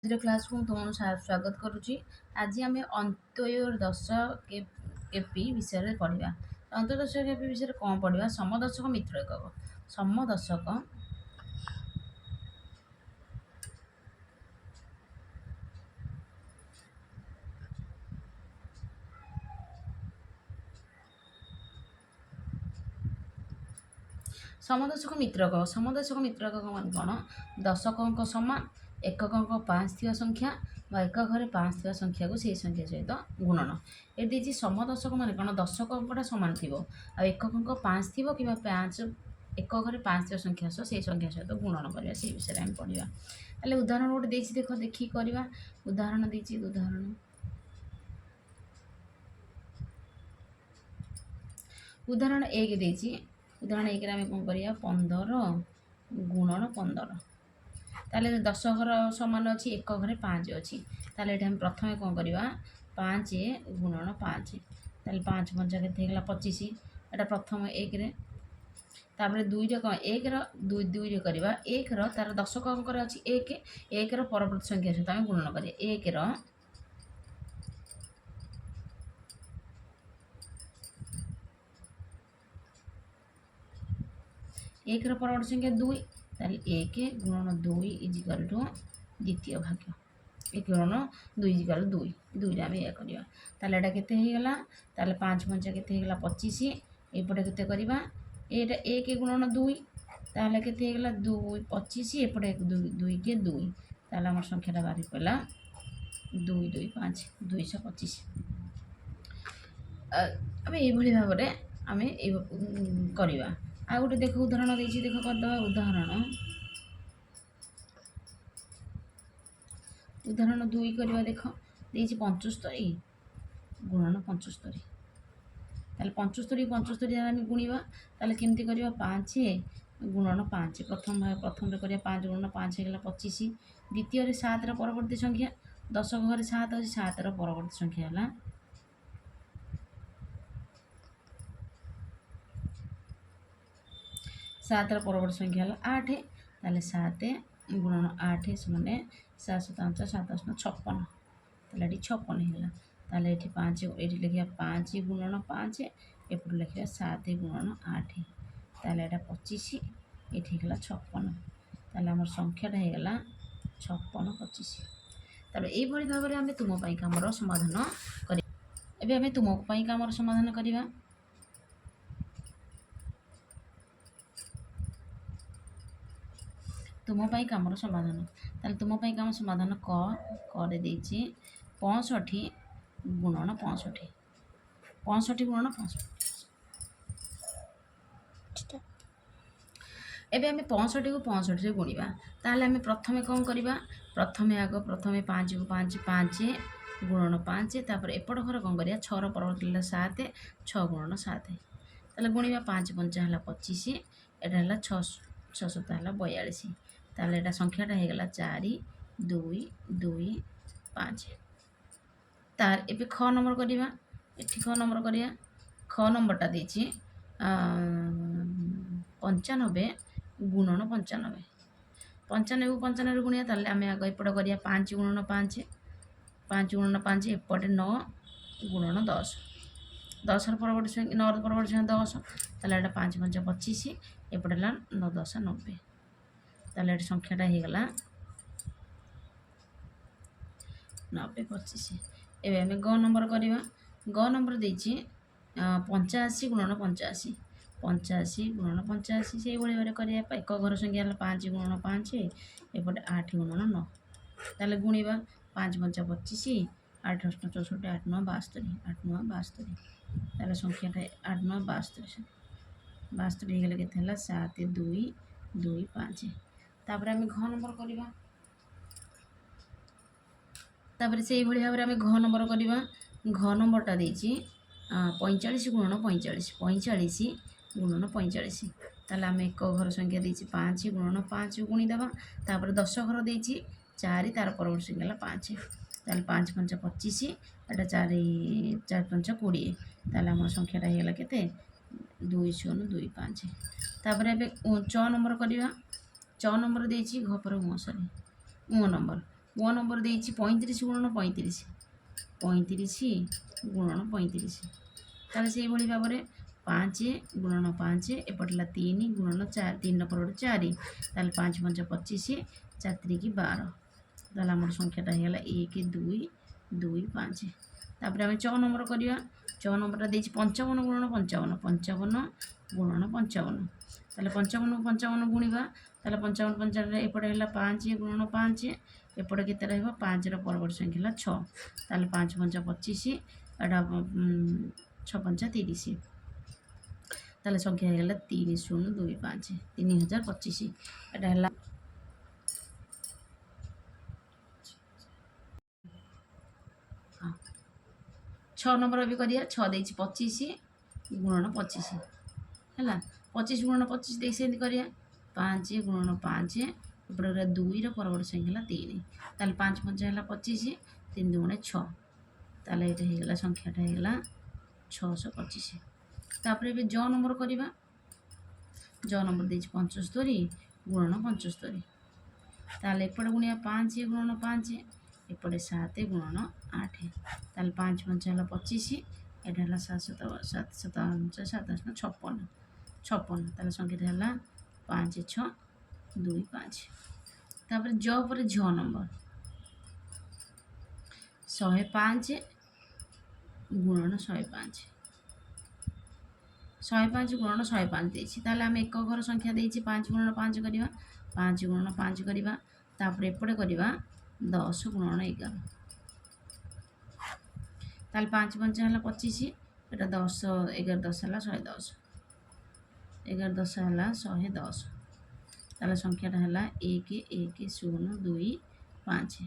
Class को तुम स्वागत करुच्ची। आज आम अंत्योदय 10 केपी विषय पढ़ा। अंत्योदय 10 केपी विषय कौन पढ़ा? समदर्शक मित्र एकक। समदर्शक मित्रक मान कौन? दशक समान एकक 5 थी संख्या एकक 5 थी संख्या को से संख्या सहित गुणन। ये समदर्शक मान कौन? दशक सामान थी एकक 5 थी कि 5 एकक 5 थी संख्या सह से संख्या सहित गुणन करवा से विषय आम पढ़ा। हेल्ले उदाहरण गोटे देख देखिए करवा। उदाहरण देती उदाहरण 1 देती। उदाहरण 1 आम कौन करिया? 15 गुणन 15। ताले दशकर सामान अच्छी एकक 5 अच्छी। ताले हम प्रथम कौन करवा? 5 गुणन 5। ताले 5 पंचा के 25। एटा प्रथम 1 रे। तापर 2 रे कौन? 1 2 रे करवा। 1 तार दशक अंकर अच्छी 1 1 परवर्ती संख्या सहित आम गुणन करिए। 1 परवर्ती संख्या 2। ताले 1 गुणन 2 इजिकल टू द्वितीय भाग्य। 1 गुणन 2 इजिकल 2 2 आम या करवा। ताले एटा केते हो गला? ताले 5 पंचा केते हो गला? 25। एपटे केते करवा? एटा 1 गुणन 2 ताले केते हो गला? 2 25। एपटे 2 के 2 ताले हमर संख्याटा बाहरी पड़ा 2 2 5 225। आम ये भाव में आम करवा। आ गोटे देख उदाहरण देख करदे। उदाहरण 2 करवा। देख दे 75 गुणन 75। ताले 75 75 आम गुणवा। ताले केमती करवा? 5 गुणन 5। प्रथम करवा 5 गुणन 5 होगा 25। द्वितीय 7 परवर्ती संख्या दशक घरे 7 अच्छी 7 परवर्ती संख्या है 7 परवर्ती संख्या है 8। ताले 7 गुणन 8 से 7 7 7 56। ताले 56 है। ताले ये 5 ये लिखा 5 गुणन 5 एपट लिखा 7 गुणन 8। ताले ये 25 ये 56। ताले आम संख्याटा होगा 56 25। ताले ये भाव में आम तुम कमर समाधान कर। एबे तुम कमर समाधान करवा। तुम कमर समाधान ताले तुम कम समाधान क देची 65 गुणन 65। 65 गुणन 65। एबे आम 65 को 65 से गुणवा। ताले आम प्रथमे कौन करवा? प्रथमे 5 को 5 5 गुणन 5। तापर एपट घर कौन करिया? 6 परवर्ती 7 6 गुणन 7। ताले गुणवा 5 पंचा है 25। एटा है 6 6 7 है 42। ताले एटा संख्याटा हो गला 4 2 2 5। तार एबे ख नंबर करवा। एठी ख नंबर करिया। ख नंबरटा देची 95 गुणन 95। 95 को 95 गुणिया। ताले आम आग एपट करिया 5 गुणन 5 5 गुणन 5 एपटे 9 गुणन 10 10 परवर्ती संख्या 9 परवर्ती संख्या 10। ताले एटा 5 5 25 एपटे 9 10 90। ताले एटा संख्याटा हो गला 90 25। एबे आम ग नंबर करवा। ग नंबर देची 85 गुणन 85। 85 गुणन 85 से भाई करवा। एक घर संख्या 5 गुणन 5 एपटे 8 गुणन 9। ताले गुणवा 5 5 25 8 8 64 8 9 72 8 9 72। ताले संख्याटा 8 9 72 72 हो गला के 7 2 2 5। तापर आम घ नंबर करवा। तापर से भाव में आम घ नंबर करवा। घ नंबरटा देची 45 गुणन 45। 45 गुणन 45। ताले आम एक घर संख्या देची 5 गुणन 5 गुणीदेवा। तापर 10 घर देची 4 तार परवर्ती संख्या 5। ताले 5 5 25 एटा 4 4 5 20। ताले आम संख्याटा हो गला केते 2 0 2 5। तापर एबे 6 नंबर करवा। 6 नंबर देची घ पर सॉरी 9 नंबर ग नंबर देइछि 35 गुणन 35 गुणन 35 ताले से भली भाव में 5 गुणन 5 एपटला 3 गुणन 4 3 पर 4 ताले 5 5 25 4 की 12 ताले आम संख्याटा होगा 1 2 2 5 तापर आम 6 नंबर करवा 6 नंबरटा देइछि 55 गुणन 55 55 गुणन 55 ताले 55 55 गुणिबा ताले 55 55 एपटे है 5 गुणन 5 एपटे केते रहइबो 5 रो परवर्ती संख्या 6 ताले 5 5 25 एटा 6 5 30 ताले संख्या है 3025 3025 एटा है 6 नंबर भी करिया 6 देइछि 25 गुणन 25 है 25 गुणन 25 दे से करिया 5 गुणन 5 एपटे 2 रो परवर्ती संख्या 3 ताले 5 5 है 25 3 2 6 ताले ये होगा संख्याटा होगा 625 तापर ए ज नंबर करवा ज नंबर देइछि 75 गुणन 75 ताले एपटे गुणिया 5 गुणन 5 एपटे 7 गुणन 8 ताले 5 5 है 25 एटा है 7 7 7 7 56 56 ताले संख्या है 5 6 2 5 तापर ज पर झ नंबर 105 गुणन 105 105 गुणन 105 देइछि ताले आम एक घर संख्या देइछि 5 गुणन 5 करवा 5 गुणन 5 करवा तापर एपटे करवा 10 गुणन 11 ताले 5 5 है 25 एटा 10 11 10 है 110 11 10 है 110 ताले संख्याटा है 1 1 0 2 5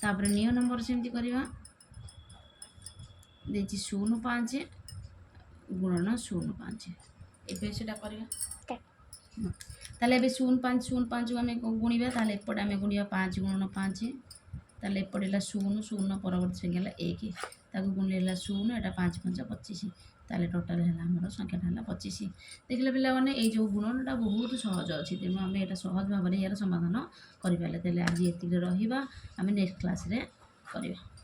तापर नियो नंबर सेमती करवा देइछि 0 5 गुणन 0 5 एबे सेटा करवा ताले एबे 0 5 को आम गुणिबा ताले एपटे आम गुणिबा 5 गुणन 5 ताले एपटे 0 0 परवर्ती संख्या 1 ताको गुणिले 0 एटा 5 5 25 ताले टोटाल है आमर संख्याटा है 25 देखले पिला माने ए जो गुणनटा बहुत सहज अच्छी तेणु आम एटा सहज भाव में यार समाधान करें आज ये रहा आम नेक्स्ट क्लास रे करवा।